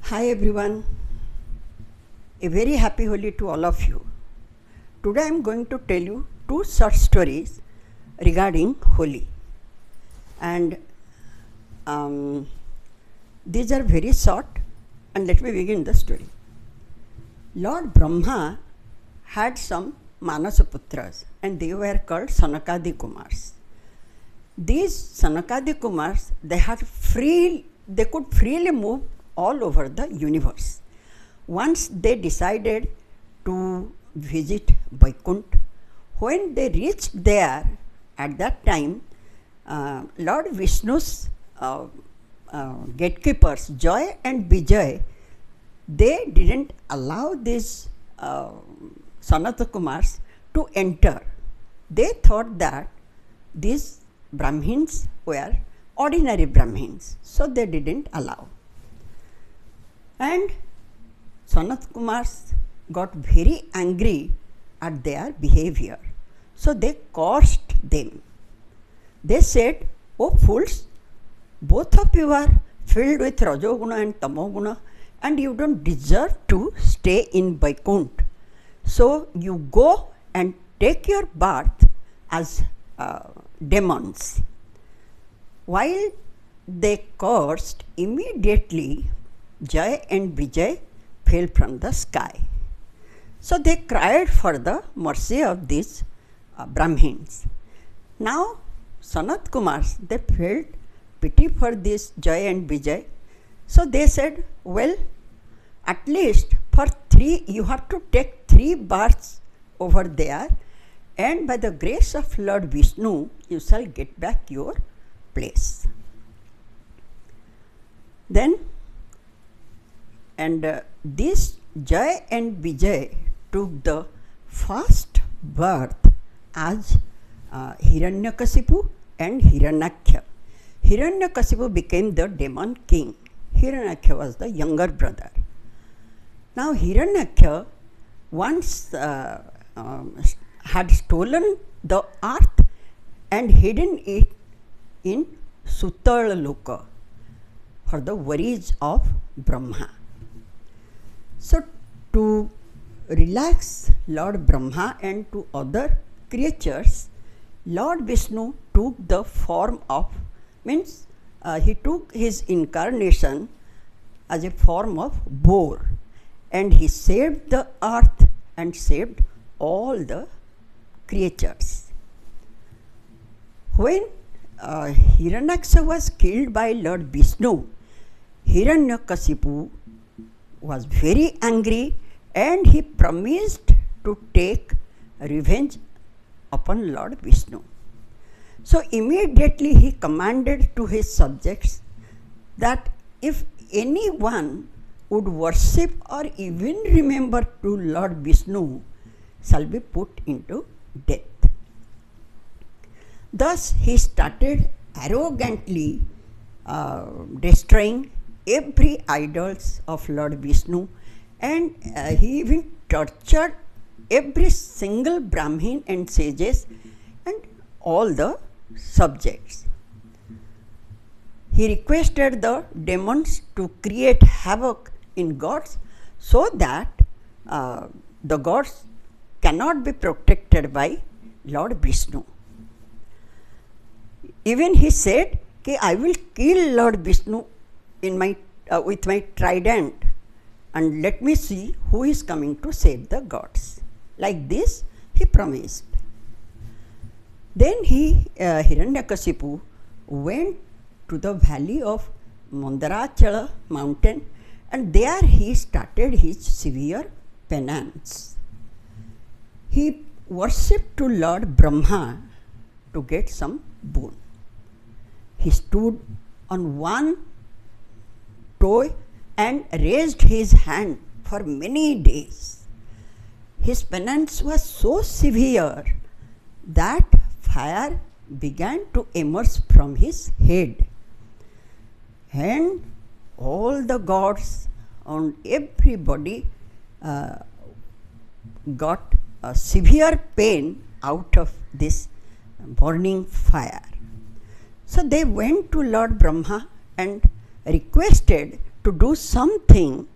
Hi everyone, a very happy Holi to all of you. Today I am going to tell you two short stories regarding Holi, and these are very short, and let me begin the story. Lord Brahma had some Manasa putras, and they were called Sanakadi Kumars. These Sanakadi Kumars, they could freely move all over the universe. Once they decided to visit Vaikuntha, when they reached there, at that time, Lord Vishnu's gatekeepers, Jaya and Vijaya, they didn't allow these Sanatana Kumars to enter. They thought that these Brahmins were ordinary Brahmins, so they didn't allow. And Sanat Kumars got very angry at their behavior. So they cursed them. They said, "Oh fools, both of you are filled with Rajoguna and Tamoguna, and you don't deserve to stay in Vaikuntha. So you go and take your birth as demons." While they cursed, immediately Jaya and Vijaya fell from the sky. So they cried for the mercy of these Brahmins. Now Sanat Kumars, they felt pity for this Jaya and Vijaya. So they said, "Well, at least for 3, you have to take 3 births over there, and by the grace of Lord Vishnu, you shall get back your place." Then this Jaya and Vijaya took the first birth as Hiranyakasipu and Hiranyaksha. Hiranyakasipu became the demon king. Hiranyaksha was the younger brother. Now Hiranyaksha once had stolen the earth and hidden it in Sutala Loka for the worries of Brahma. So to relax Lord Brahma and to other creatures, Lord Vishnu took the form of, he took his incarnation as a form of boar, and he saved the earth and saved all the creatures. When Hiranyaksha was killed by Lord Vishnu, Hiranyakasipu was very angry, and he promised to take revenge upon Lord Vishnu. So immediately he commanded to his subjects that if anyone would worship or even remember to Lord Vishnu shall be put into death. Thus he started arrogantly destroying every idols of Lord Vishnu, and he even tortured every single Brahmin and sages and all the subjects. He requested the demons to create havoc in gods so that the gods cannot be protected by Lord Vishnu. Even he said, "I will kill Lord Vishnu with my trident, and let me see who is coming to save the gods." Like this he promised. Then Hiranyakasipu went to the valley of Mandarachala mountain, and there he started his severe penance. He worshipped to Lord Brahma to get some boon. He stood on one toe and raised his hand for many days. His penance was so severe that fire began to emerge from his head, and all the gods and everybody got a severe pain out of this burning fire. So they went to Lord Brahma and requested to do something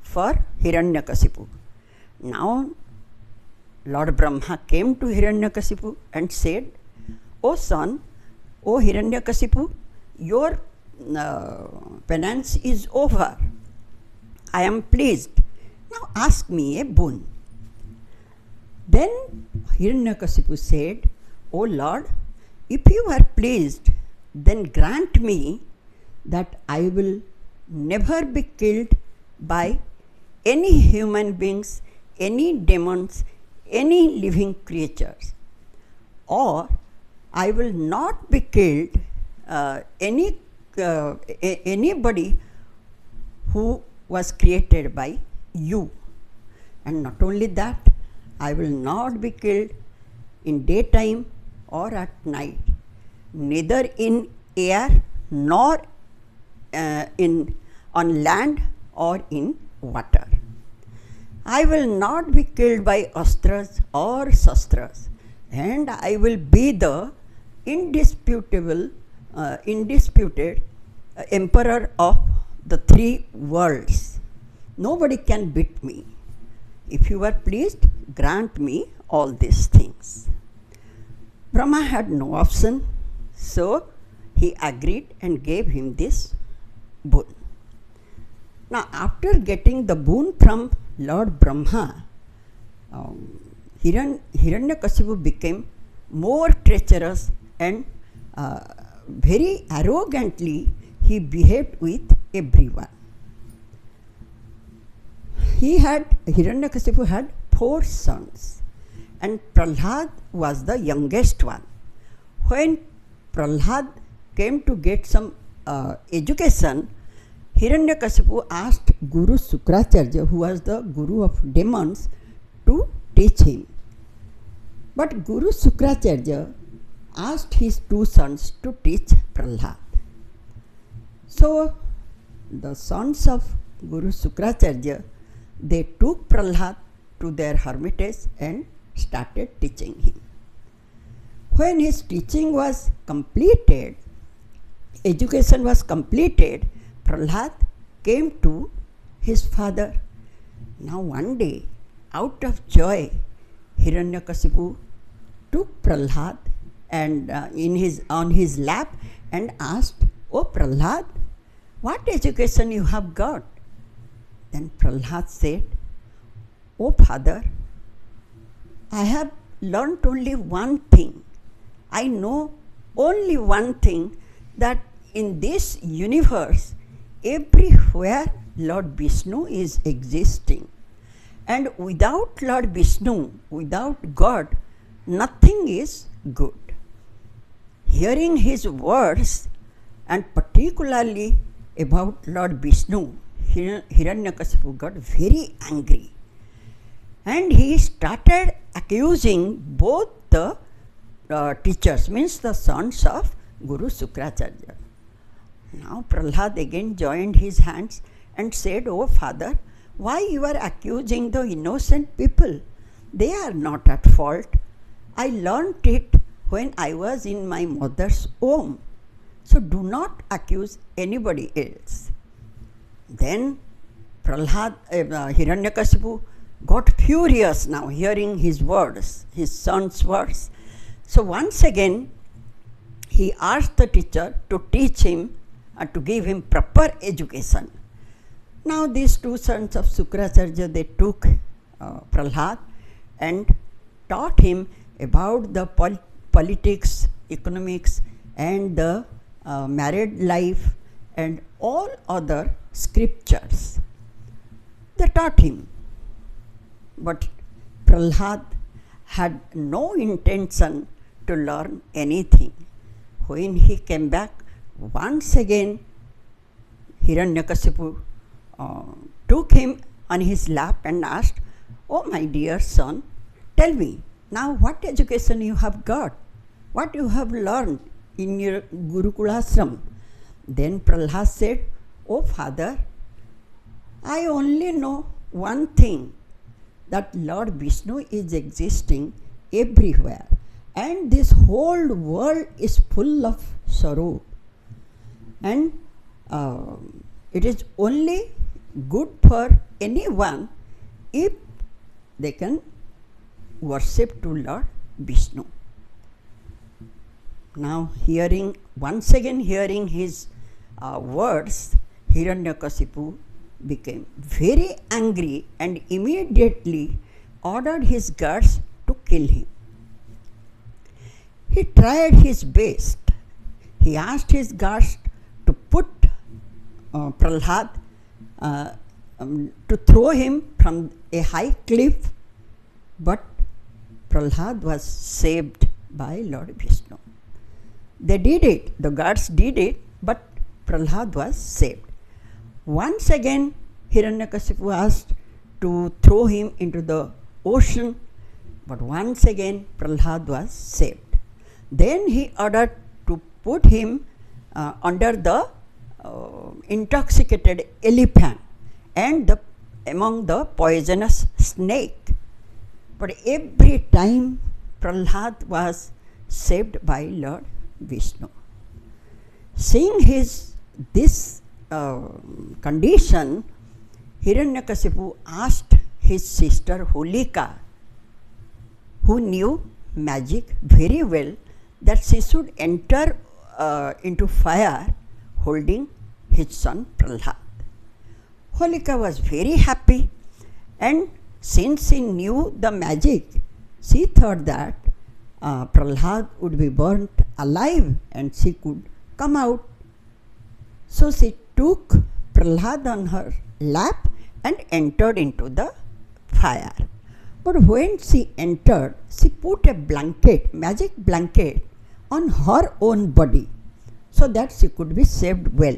for Hiranyakasipu. Now, Lord Brahma came to Hiranyakasipu and said, "O son, O Hiranyakasipu, your penance is over. I am pleased. Now ask me a boon." Then Hiranyakasipu said, "O Lord, if you are pleased, then grant me that I will never be killed by any human beings, any demons, any living creatures, or I will not be killed anybody who was created by you. And not only that, I will not be killed in daytime or at night, neither in air nor on land or in water. I will not be killed by astras or sastras, and I will be the undisputed emperor of the three worlds. Nobody can beat me. If you are pleased, grant me all these things." Brahma had no option, so he agreed and gave him this boon. Now, after getting the boon from Lord Brahma, Hiranyakasipu became more treacherous and very arrogantly he behaved with everyone. Hiranyakasipu had 4 sons, and Prahlad was the youngest one. When Prahlad came to get some education, Hiranyakasipu asked Guru Sukracharya, who was the guru of demons, to teach him. But Guru Sukracharya asked his 2 sons to teach Prahlad. So the sons of Guru Sukracharya, they took Prahlad to their hermitage and started teaching him. When his teaching was completed, education was completed, Prahlad came to his father. Now one day, out of joy, Hiranyakasipu took Prahlad and on his lap and asked, "Oh Prahlad, what education you have got?" Then Prahlad said, "Oh father, I have learnt only one thing. I know only one thing, that in this universe, everywhere Lord Vishnu is existing. And without Lord Vishnu, without God, nothing is good." Hearing his words, and particularly about Lord Vishnu, Hiranyakasipu got very angry. And he started accusing both the teachers, means the sons of Guru Sukracharya. Now Prahlad again joined his hands and said, "Oh father, why you are accusing the innocent people? They are not at fault. I learnt it when I was in my mother's womb. So do not accuse anybody else." Then Prahlad, Hiranyakasipu got furious now hearing his words, his son's words. So once again he asked the teacher to teach him, to give him proper education. Now these 2 sons of Sukracharya, they took Prahlad and taught him about the politics, economics, and the married life and all other scriptures. They taught him. But Prahlad had no intention to learn anything. When he came back, once again Hiranyakasipu took him on his lap and asked, "Oh my dear son, tell me, now what education you have got? What you have learned in your Gurukulasram?" Then Prahlad said, "Oh father, I only know one thing, that Lord Vishnu is existing everywhere, and this whole world is full of sorrow. And It is only good for anyone if they can worship to Lord Vishnu. Now once again hearing his words, Hiranyakasipu became very angry and immediately ordered his guards to kill him. He tried his best. He asked his guards to put Prahlad, to throw him from a high cliff, but Prahlad was saved by Lord Vishnu. They did it, the guards did it, but Prahlad was saved. Once again, Hiranyakasipu asked to throw him into the ocean, but once again Prahlad was saved. Then he ordered to put him under the intoxicated elephant and among the poisonous snake. But every time Prahlad was saved by Lord Vishnu. Seeing this condition, Hiranyakasipu asked his sister Holika, who knew magic very well, that she should enter into fire holding his son Prahlad. Holika was very happy, and since she knew the magic, she thought that Prahlad would be burnt alive and she could come out. So she took Prahlad on her lap and entered into the fire. But when she entered, she put a blanket, magic blanket, on her own body so that she could be saved well.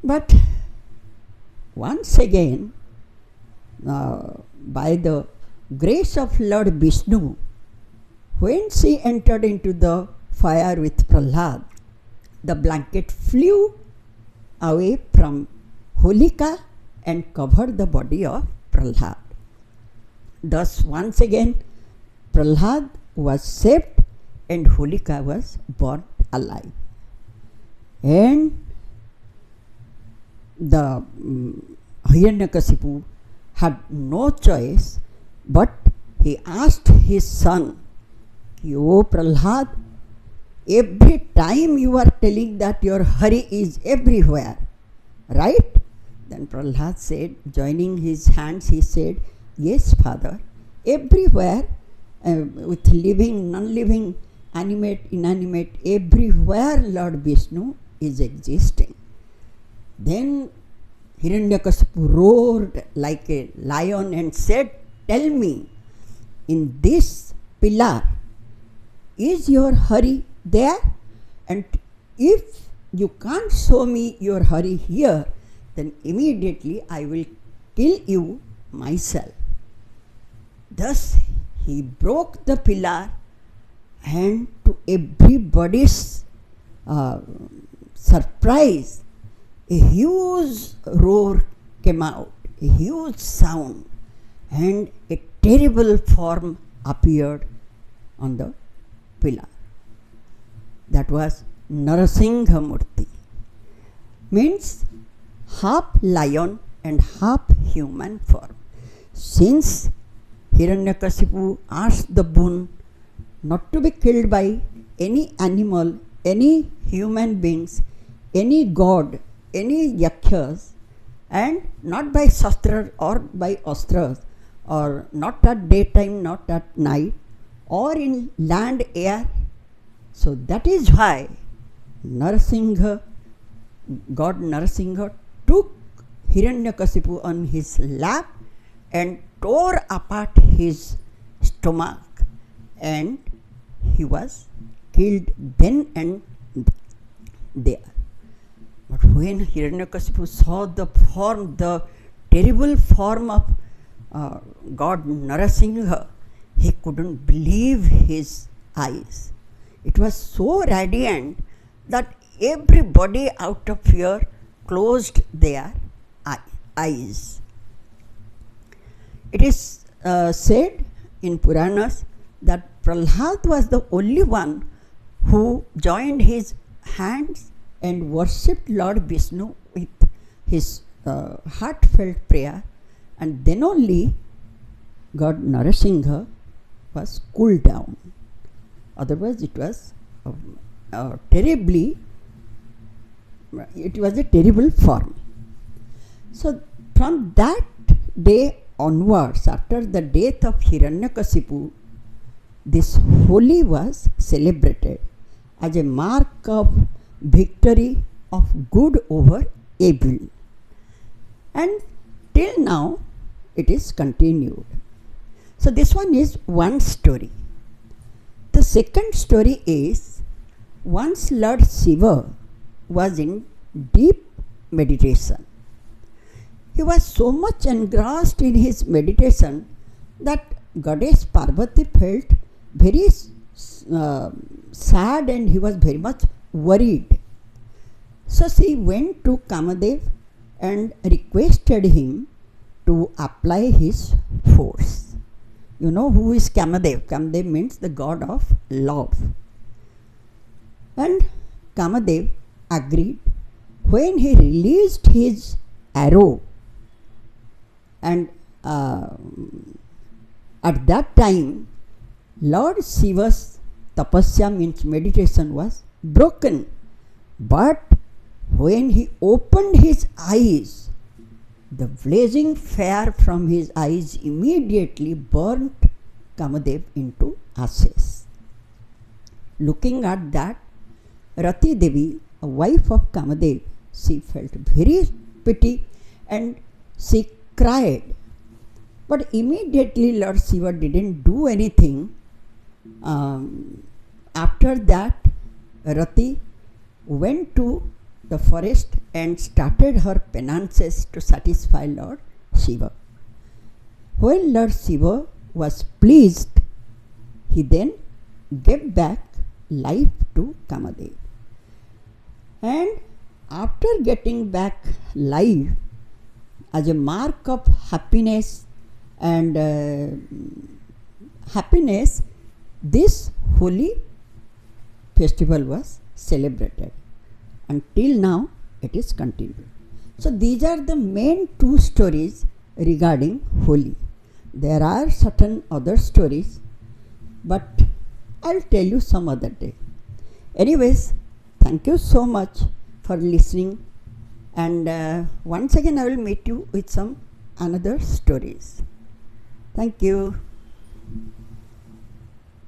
But once again, by the grace of Lord Vishnu, when she entered into the fire with Prahlad, the blanket flew away from Holika and covered the body of Prahlad. Thus, once again, Prahlad was saved and Holika was burnt alive. And the Hiranyakasipu had no choice, but he asked his son, "O Prahlad, every time you are telling that your Hari is everywhere, right?" Then Prahlad said, joining his hands, he said, "Yes, Father, everywhere, with living, non-living, animate, inanimate, everywhere Lord Vishnu is existing." Then Hiranyakasipu roared like a lion and said, "Tell me, in this pillar, is your Hari there? And if you can't show me your Hari here, then immediately I will kill you myself." Thus he broke the pillar, and to everybody's surprise, a huge roar came out, a huge sound, and a terrible form appeared on the pillar. That was Narasingha Murti, means half lion and half human form. Since Hiranyakasipu asked the boon not to be killed by any animal, any human beings, any god, any yakshas, and not by shastra or by astras, or not at daytime, not at night, or in land, air. So that is why Narasingha, God Narasingha, took Hiranyakasipu on his lap and tore apart his stomach, and he was killed then and there. But when Hiranyakasipu saw the form, the terrible form of God Narasingha, he couldn't believe his eyes. It was so radiant that everybody out of fear closed their eyes. It is said in Puranas that Prahlad was the only one who joined his hands and worshipped Lord Vishnu with his heartfelt prayer, and then only God Narasingha was cooled down. Otherwise, it was a terrible form. So, from that day onwards, after the death of Hiranyakasipu, this Holi was celebrated as a mark of victory of good over evil. And till now, it is continued. So, this one is one story. The second story is, once Lord Shiva was in deep meditation. He was so much engrossed in his meditation that Goddess Parvati felt very sad, and he was very much worried. So she went to Kamadev and requested him to apply his force. You know who is Kamadev? Kamadev means the god of love. And Kamadev agreed. When he released his arrow, and at that time, Lord Shiva's tapasya means meditation was broken. But when he opened his eyes, the blazing fire from his eyes immediately burnt Kamadev into ashes. Looking at that, Rati Devi, a wife of Kamadev, she felt very pity and she cried. But immediately Lord Shiva didn't do anything. After that, Rati went to the forest and started her penances to satisfy Lord Shiva. When Lord Shiva was pleased, he then gave back life to Kamadev. And after getting back life, as a mark of happiness and this Holi festival was celebrated. Until now, it is continued. So these are the main two stories regarding Holi. There are certain other stories, but I'll tell you some other day. Anyways, thank you so much for listening, and once again I will meet you with some another stories. Thank you.